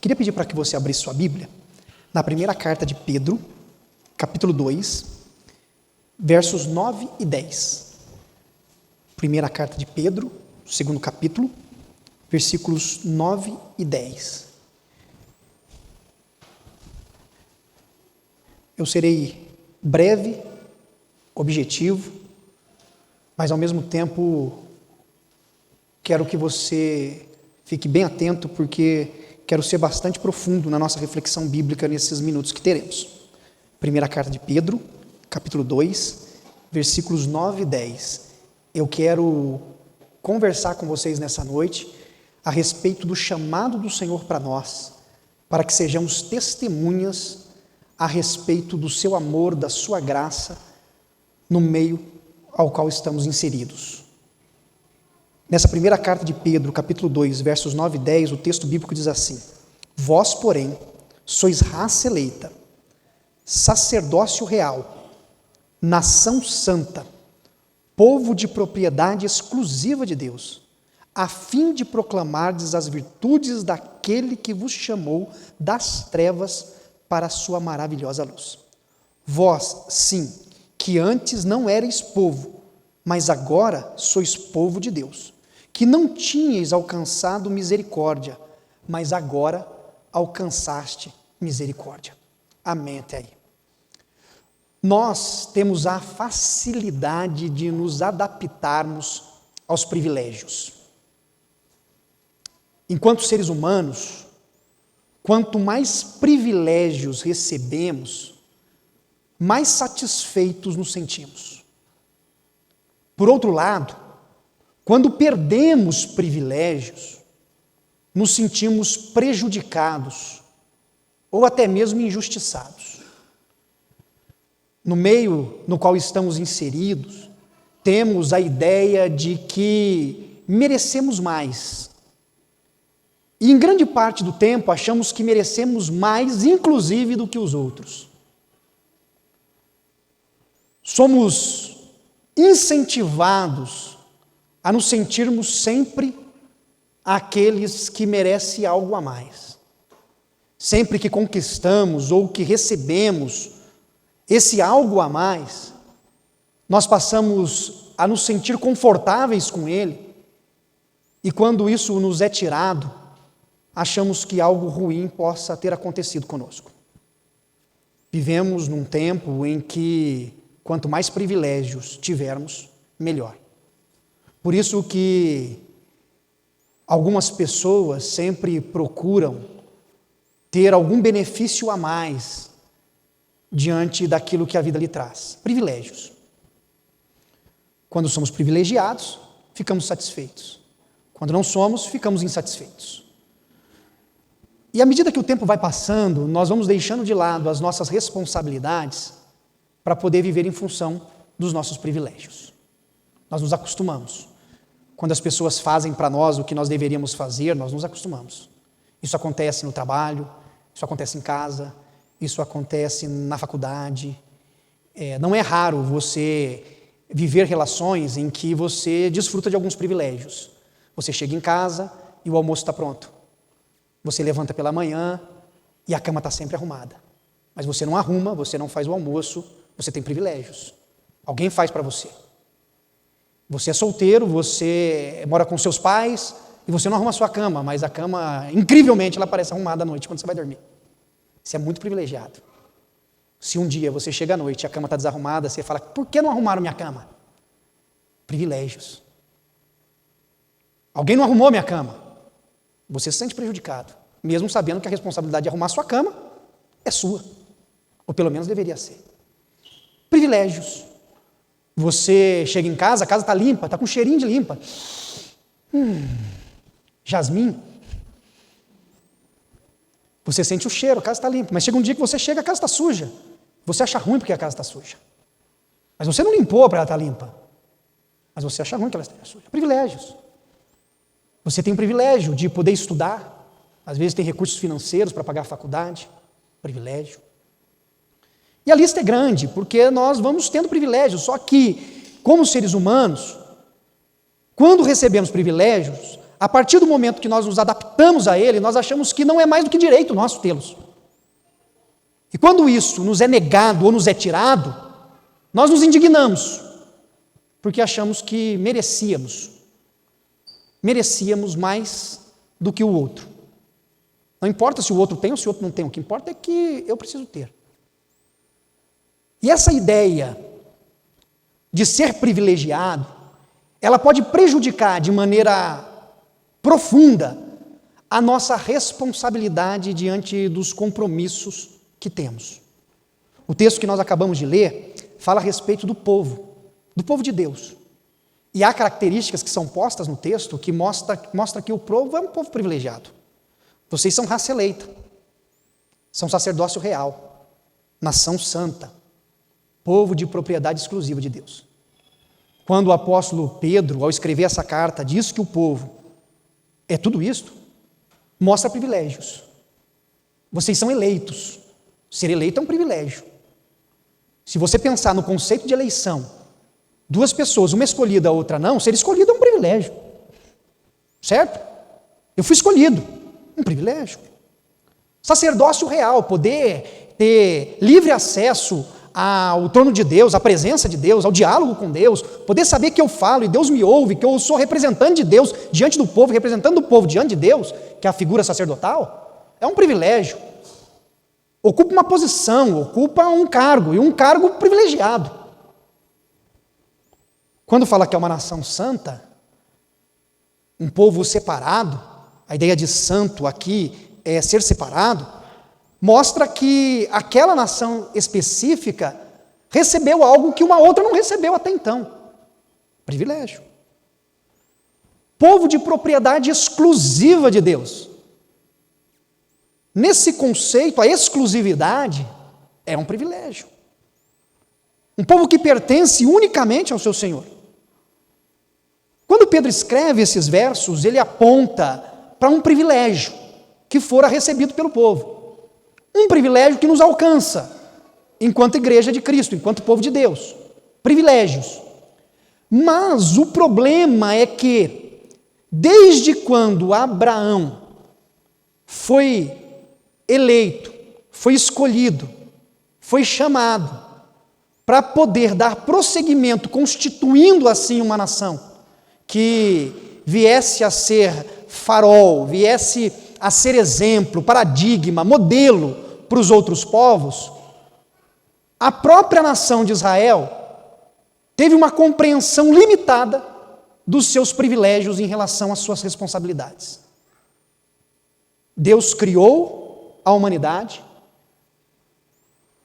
Queria pedir para que você abrisse sua Bíblia na primeira carta de Pedro, capítulo 2, versos 9 e 10. Primeira carta de Pedro, segundo capítulo, versículos 9 e 10. Eu serei breve, objetivo, mas ao mesmo tempo quero que você fique bem atento, porque quero ser bastante profundo na nossa reflexão bíblica nesses minutos que teremos. Primeira carta de Pedro, capítulo 2, versículos 9 e 10. Eu quero conversar com vocês nessa noite a respeito do chamado do Senhor para nós, para que sejamos testemunhas a respeito do seu amor, da sua graça, no meio ao qual estamos inseridos. Nessa primeira carta de Pedro, capítulo 2, versos 9 e 10, o texto bíblico diz assim: Vós, porém, sois raça eleita, sacerdócio real, nação santa, povo de propriedade exclusiva de Deus, a fim de proclamardes as virtudes daquele que vos chamou das trevas para a sua maravilhosa luz. Vós, sim, que antes não erais povo, mas agora sois povo de Deus, que não tinhais alcançado misericórdia, mas agora alcançaste misericórdia. Amém até aí. Nós temos a facilidade de nos adaptarmos aos privilégios. Enquanto seres humanos, quanto mais privilégios recebemos, mais satisfeitos nos sentimos. Por outro lado, quando perdemos privilégios, nos sentimos prejudicados ou até mesmo injustiçados. No meio no qual estamos inseridos, temos a ideia de que merecemos mais. E em grande parte do tempo achamos que merecemos mais, inclusive, do que os outros. Somos incentivados a nos sentirmos sempre aqueles que merecem algo a mais. Sempre que conquistamos ou que recebemos esse algo a mais, nós passamos a nos sentir confortáveis com ele, e quando isso nos é tirado, achamos que algo ruim possa ter acontecido conosco. Vivemos num tempo em que quanto mais privilégios tivermos, melhor. Por isso que algumas pessoas sempre procuram ter algum benefício a mais diante daquilo que a vida lhe traz. Privilégios. Quando somos privilegiados, ficamos satisfeitos. Quando não somos, ficamos insatisfeitos. E à medida que o tempo vai passando, nós vamos deixando de lado as nossas responsabilidades para poder viver em função dos nossos privilégios. Nós nos acostumamos. Quando as pessoas fazem para nós o que nós deveríamos fazer, nós nos acostumamos. Isso acontece no trabalho, isso acontece em casa, isso acontece na faculdade. Não é raro você viver relações em que você desfruta de alguns privilégios. Você chega em casa e o almoço está pronto. Você levanta pela manhã e a cama está sempre arrumada. Mas você não arruma, você não faz o almoço, você tem privilégios. Alguém faz para você. Você é solteiro, você mora com seus pais e você não arruma a sua cama, mas a cama, incrivelmente, ela parece arrumada à noite quando você vai dormir. Você é muito privilegiado. Se um dia você chega à noite e a cama está desarrumada, você fala: por que não arrumaram minha cama? Privilégios. Alguém não arrumou minha cama. Você se sente prejudicado, mesmo sabendo que a responsabilidade de arrumar a sua cama é sua, ou pelo menos deveria ser. Privilégios. Você chega em casa, a casa está limpa, está com cheirinho de limpa. Jasmim. Você sente o cheiro, a casa está limpa, mas chega um dia que você chega, a casa está suja. Você acha ruim porque a casa está suja. Mas você não limpou para ela estar limpa. Mas você acha ruim que ela esteja suja. Privilégios. Você tem o privilégio de poder estudar, às vezes tem recursos financeiros para pagar a faculdade, privilégio. E a lista é grande, porque nós vamos tendo privilégios, só que, como seres humanos, quando recebemos privilégios, a partir do momento que nós nos adaptamos a ele, nós achamos que não é mais do que direito nosso tê-los. E quando isso nos é negado ou nos é tirado, nós nos indignamos, porque achamos que merecíamos mais do que o outro. Não importa se o outro tem ou se o outro não tem, o que importa é que eu preciso ter. E essa ideia de ser privilegiado, ela pode prejudicar de maneira profunda a nossa responsabilidade diante dos compromissos que temos. O texto que nós acabamos de ler fala a respeito do povo de Deus. E há características que são postas no texto que mostra que o povo é um povo privilegiado. Vocês são raça eleita, são sacerdócio real, nação santa, povo de propriedade exclusiva de Deus. Quando o apóstolo Pedro, ao escrever essa carta, diz que o povo é tudo isto, mostra privilégios. Vocês são eleitos. Ser eleito é um privilégio. Se você pensar no conceito de eleição, duas pessoas, uma escolhida, a outra não, ser escolhido é um privilégio. Certo? Eu fui escolhido, um privilégio. Sacerdócio real, poder ter livre acesso ao trono de Deus, à presença de Deus, ao diálogo com Deus, poder saber que eu falo e Deus me ouve, que eu sou representante de Deus diante do povo, representando o povo diante de Deus, que é a figura sacerdotal, é um privilégio. Ocupa uma posição, ocupa um cargo, e um cargo privilegiado. Quando fala que é uma nação santa, um povo separado, a ideia de santo aqui é ser separado, mostra que aquela nação específica recebeu algo que uma outra não recebeu até então. Privilégio. Povo de propriedade exclusiva de Deus. Nesse conceito, a exclusividade é um privilégio. Um povo que pertence unicamente ao seu Senhor. Quando Pedro escreve esses versos, ele aponta para um privilégio que fora recebido pelo povo. Um privilégio que nos alcança, enquanto igreja de Cristo, enquanto povo de Deus. Privilégios. Mas o problema é que, desde quando Abraão foi eleito, foi escolhido, foi chamado para poder dar prosseguimento, constituindo assim uma nação que viesse a ser farol, viesse a ser exemplo, paradigma, modelo para os outros povos, a própria nação de Israel teve uma compreensão limitada dos seus privilégios em relação às suas responsabilidades. Deus criou a humanidade,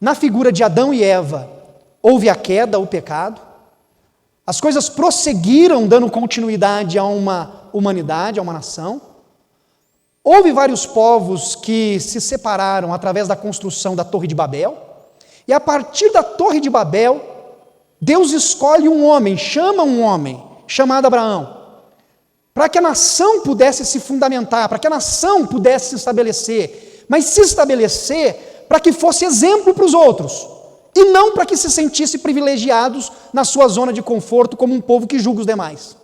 na figura de Adão e Eva houve a queda, o pecado, as coisas prosseguiram dando continuidade a uma humanidade, a uma nação. Houve vários povos que se separaram através da construção da Torre de Babel, e a partir da Torre de Babel, Deus escolhe um homem, chama um homem, chamado Abraão, para que a nação pudesse se fundamentar, para que a nação pudesse se estabelecer, mas se estabelecer para que fosse exemplo para os outros, e não para que se sentisse privilegiados na sua zona de conforto como um povo que julga os demais.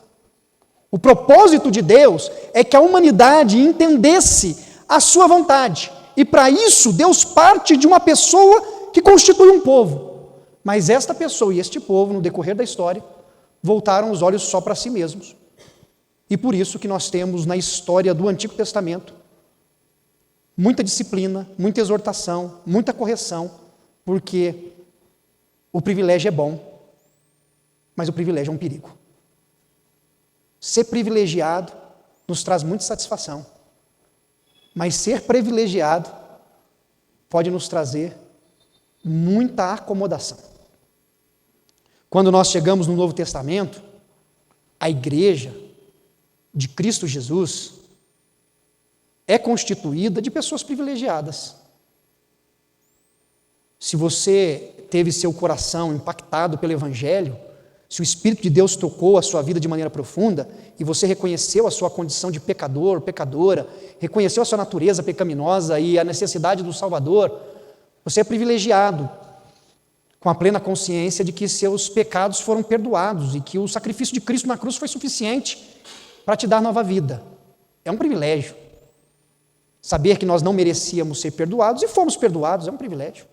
O propósito de Deus é que a humanidade entendesse a sua vontade. E para isso, Deus parte de uma pessoa que constitui um povo. Mas esta pessoa e este povo, no decorrer da história, voltaram os olhos só para si mesmos. E por isso que nós temos na história do Antigo Testamento muita disciplina, muita exortação, muita correção, porque o privilégio é bom, mas o privilégio é um perigo. Ser privilegiado nos traz muita satisfação, mas ser privilegiado pode nos trazer muita acomodação. Quando nós chegamos no Novo Testamento, a igreja de Cristo Jesus é constituída de pessoas privilegiadas. Se você teve seu coração impactado pelo Evangelho, se o Espírito de Deus tocou a sua vida de maneira profunda e você reconheceu a sua condição de pecador, pecadora, reconheceu a sua natureza pecaminosa e a necessidade do Salvador, você é privilegiado, com a plena consciência de que seus pecados foram perdoados e que o sacrifício de Cristo na cruz foi suficiente para te dar nova vida. É um privilégio. Saber que nós não merecíamos ser perdoados e fomos perdoados é um privilégio.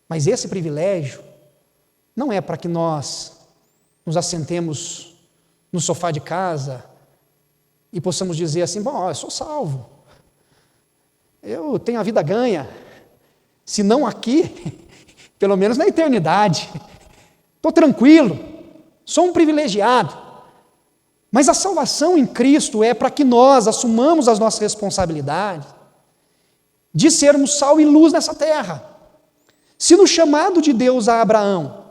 Mas esse privilégio não é para que nós nos assentemos no sofá de casa e possamos dizer assim: bom, eu sou salvo, eu tenho a vida ganha, se não aqui, pelo menos na eternidade, estou tranquilo, sou um privilegiado. Mas a salvação em Cristo é para que nós assumamos as nossas responsabilidades de sermos sal e luz nessa terra. Se no chamado de Deus a Abraão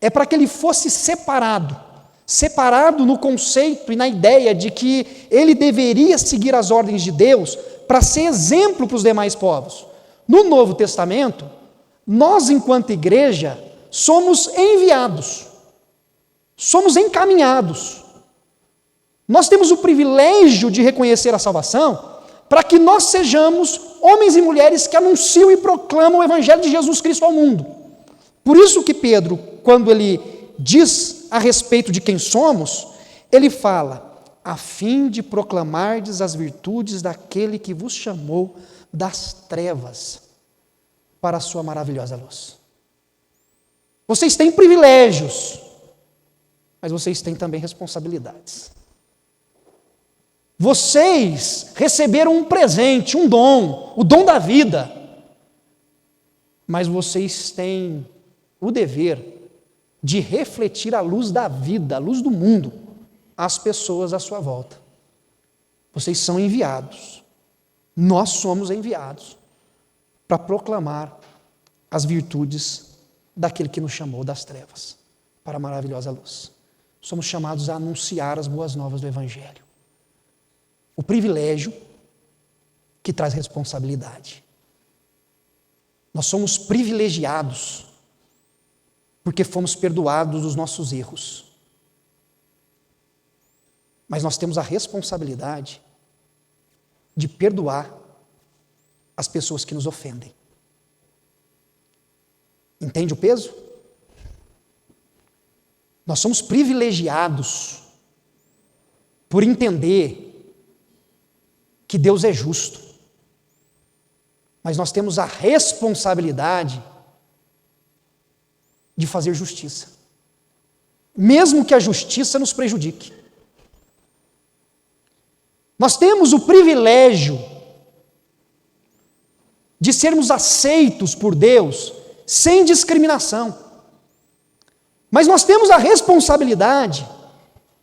é para que ele fosse separado no conceito e na ideia de que ele deveria seguir as ordens de Deus para ser exemplo para os demais povos. No Novo Testamento, nós, enquanto igreja, somos enviados, somos encaminhados. Nós temos o privilégio de reconhecer a salvação para que nós sejamos homens e mulheres que anunciam e proclamam o Evangelho de Jesus Cristo ao mundo. Por isso que Pedro, quando ele diz a respeito de quem somos, ele fala: a fim de proclamardes as virtudes daquele que vos chamou das trevas para a sua maravilhosa luz. Vocês têm privilégios, mas vocês têm também responsabilidades. Vocês receberam um presente, um dom, o dom da vida, mas vocês têm o dever de refletir a luz da vida, a luz do mundo, às pessoas à sua volta. Vocês são enviados, nós somos enviados para proclamar as virtudes daquele que nos chamou das trevas para a maravilhosa luz. Somos chamados a anunciar as boas novas do Evangelho. O privilégio que traz responsabilidade. Nós somos privilegiados porque fomos perdoados dos nossos erros. Mas nós temos a responsabilidade de perdoar as pessoas que nos ofendem. Entende o peso? Nós somos privilegiados por entender que Deus é justo, mas nós temos a responsabilidade de fazer justiça, mesmo que a justiça nos prejudique. Nós temos o privilégio de sermos aceitos por Deus sem discriminação, mas nós temos a responsabilidade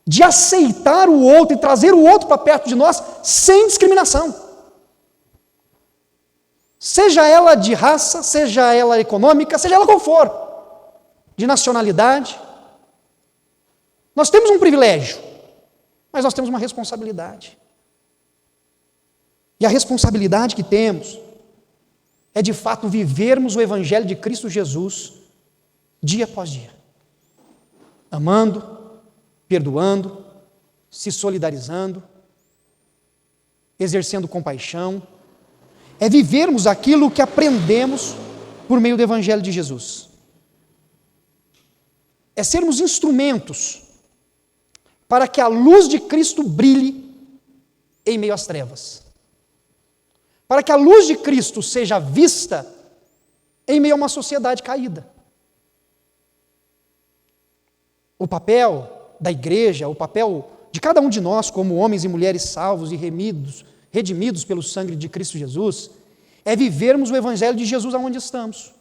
de aceitar o outro e trazer o outro para perto de nós sem discriminação. Seja ela de raça, seja ela econômica, seja ela qual for, de nacionalidade. Nós temos um privilégio, mas nós temos uma responsabilidade. E a responsabilidade que temos é de fato vivermos o Evangelho de Cristo Jesus dia após dia, amando, perdoando, se solidarizando, exercendo compaixão, é vivermos aquilo que aprendemos por meio do Evangelho de Jesus. É sermos instrumentos para que a luz de Cristo brilhe em meio às trevas. Para que a luz de Cristo seja vista em meio a uma sociedade caída. O papel da igreja, o papel de cada um de nós como homens e mulheres salvos e redimidos pelo sangue de Cristo Jesus, é vivermos o Evangelho de Jesus aonde estamos.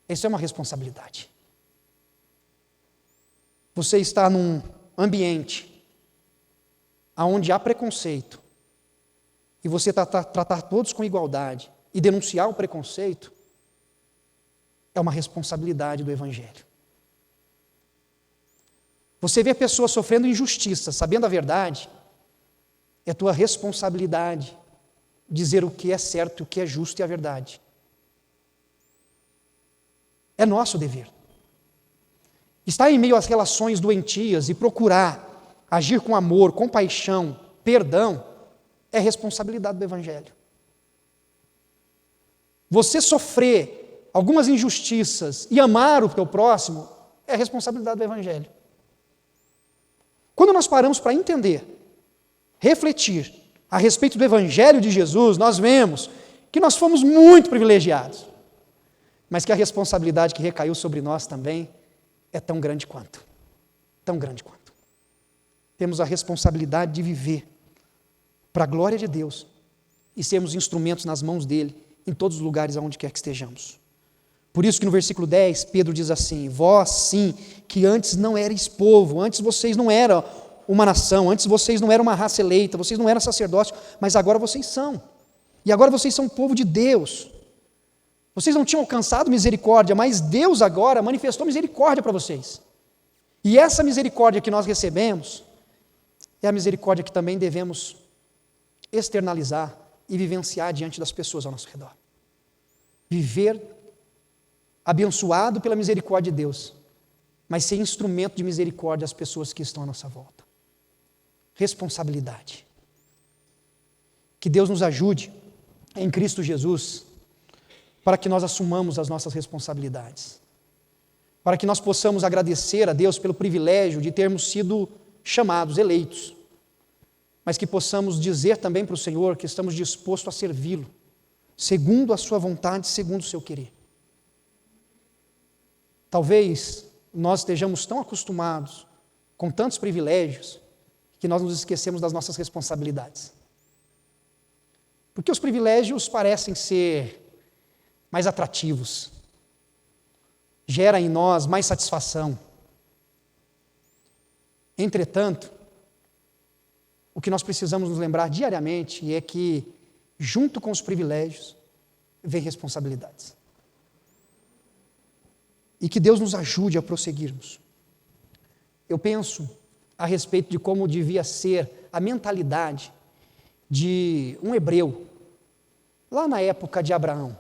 Isso é uma responsabilidade. Você está num ambiente onde há preconceito e você tratar todos com igualdade e denunciar o preconceito é uma responsabilidade do Evangelho. Você vê pessoas sofrendo injustiça, sabendo a verdade, é tua responsabilidade dizer o que é certo, o que é justo e a verdade. É nosso dever. Estar em meio às relações doentias e procurar agir com amor, compaixão, perdão, é responsabilidade do Evangelho. Você sofrer algumas injustiças e amar o teu próximo é responsabilidade do Evangelho. Quando nós paramos para entender, refletir a respeito do Evangelho de Jesus, nós vemos que nós fomos muito privilegiados, mas que a responsabilidade que recaiu sobre nós também é tão grande quanto. Tão grande quanto. Temos a responsabilidade de viver para a glória de Deus e sermos instrumentos nas mãos dele em todos os lugares aonde quer que estejamos. Por isso que no versículo 10, Pedro diz assim: vós sim, que antes não erais povo, antes vocês não eram uma nação, antes vocês não eram uma raça eleita, vocês não eram sacerdócio, mas agora vocês são. E agora vocês são povo de Deus. Vocês não tinham alcançado misericórdia, mas Deus agora manifestou misericórdia para vocês. E essa misericórdia que nós recebemos é a misericórdia que também devemos externalizar e vivenciar diante das pessoas ao nosso redor. Viver abençoado pela misericórdia de Deus, mas ser instrumento de misericórdia às pessoas que estão à nossa volta. Responsabilidade. Que Deus nos ajude em Cristo Jesus para que nós assumamos as nossas responsabilidades, para que nós possamos agradecer a Deus pelo privilégio de termos sido chamados, eleitos, mas que possamos dizer também para o Senhor que estamos dispostos a servi-lo, segundo a sua vontade, segundo o seu querer. Talvez nós estejamos tão acostumados com tantos privilégios que nós nos esquecemos das nossas responsabilidades. Porque os privilégios parecem ser mais atrativos, gera em nós mais satisfação. Entretanto, o que nós precisamos nos lembrar diariamente é que, junto com os privilégios, vem responsabilidades. E que Deus nos ajude a prosseguirmos. Eu penso a respeito de como devia ser a mentalidade de um hebreu, lá na época de Abraão,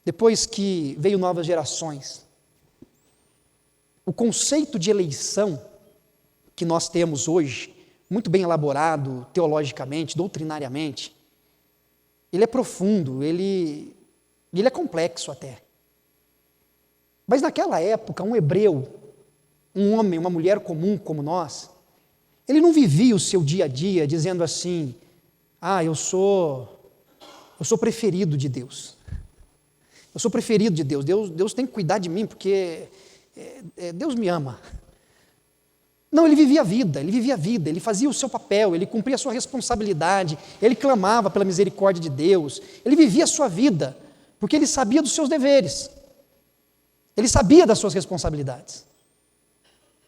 depois que veio novas gerações. O conceito de eleição que nós temos hoje, muito bem elaborado teologicamente, doutrinariamente, ele é profundo, ele é complexo até. Mas naquela época, um hebreu, um homem, uma mulher comum como nós, ele não vivia o seu dia a dia dizendo assim: eu sou preferido de Deus. Eu sou preferido de Deus. Deus tem que cuidar de mim porque Deus me ama. Não, ele vivia a vida, ele fazia o seu papel, ele cumpria a sua responsabilidade, ele clamava pela misericórdia de Deus, ele vivia a sua vida, porque ele sabia dos seus deveres, ele sabia das suas responsabilidades.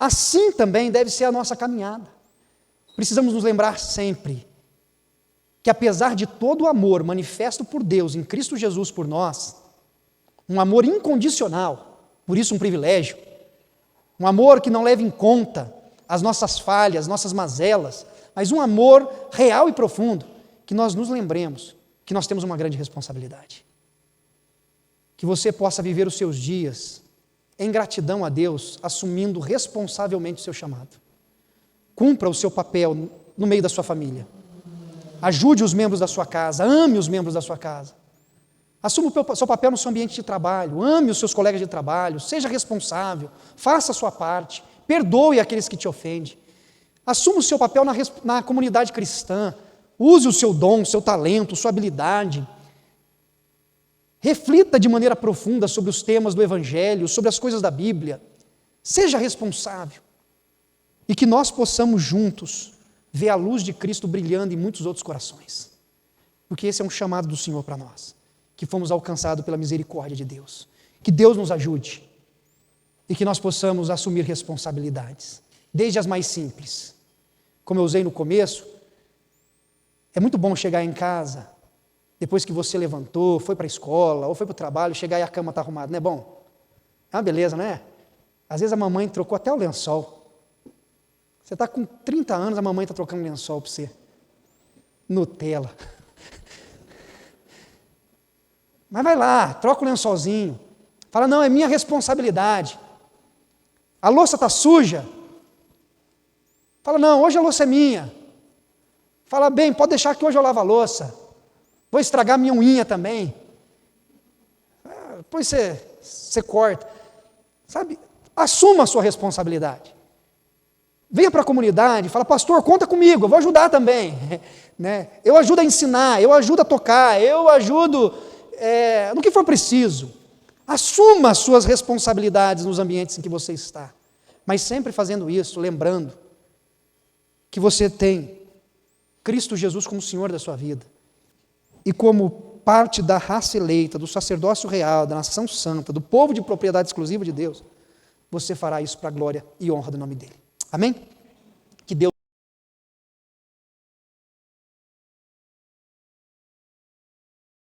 Assim também deve ser a nossa caminhada. Precisamos nos lembrar sempre que, apesar de todo o amor manifesto por Deus em Cristo Jesus por nós, um amor incondicional, por isso um privilégio, um amor que não leva em conta as nossas falhas, nossas mazelas, mas um amor real e profundo, que nós nos lembremos que nós temos uma grande responsabilidade. Que você possa viver os seus dias em gratidão a Deus, assumindo responsavelmente o seu chamado. Cumpra o seu papel no meio da sua família. Ajude os membros da sua casa, ame os membros da sua casa. Assuma o seu papel no seu ambiente de trabalho, ame os seus colegas de trabalho, seja responsável, faça a sua parte, perdoe aqueles que te ofendem. Assuma o seu papel na comunidade cristã, use o seu dom, o seu talento, sua habilidade. Reflita de maneira profunda sobre os temas do Evangelho, sobre as coisas da Bíblia. Seja responsável. E que nós possamos juntos ver a luz de Cristo brilhando em muitos outros corações. Porque esse é um chamado do Senhor para nós, que fomos alcançados pela misericórdia de Deus. Que Deus nos ajude e que nós possamos assumir responsabilidades, desde as mais simples. Como eu usei no começo, é muito bom chegar em casa, depois que você levantou, foi para a escola ou foi para o trabalho, chegar e a cama está arrumada, não é bom? É uma beleza, não é? Às vezes a mamãe trocou até o lençol. Você está com 30 anos, a mamãe está trocando lençol para você. Nutella. Mas vai lá, troca o lençolzinho. Fala, não, é minha responsabilidade. A louça está suja. Fala, não, hoje a louça é minha. Fala, bem, pode deixar que hoje eu lavo a louça. Vou estragar minha unha também. Depois você corta. Sabe, assuma a sua responsabilidade. Venha para a comunidade, fala, pastor, conta comigo, eu vou ajudar também. Né? Eu ajudo a ensinar, eu ajudo a tocar, eu ajudo no que for preciso. Assuma as suas responsabilidades nos ambientes em que você está. Mas sempre fazendo isso, lembrando que você tem Cristo Jesus como Senhor da sua vida. E como parte da raça eleita, do sacerdócio real, da nação santa, do povo de propriedade exclusiva de Deus, você fará isso para a glória e honra do nome dEle. Amém?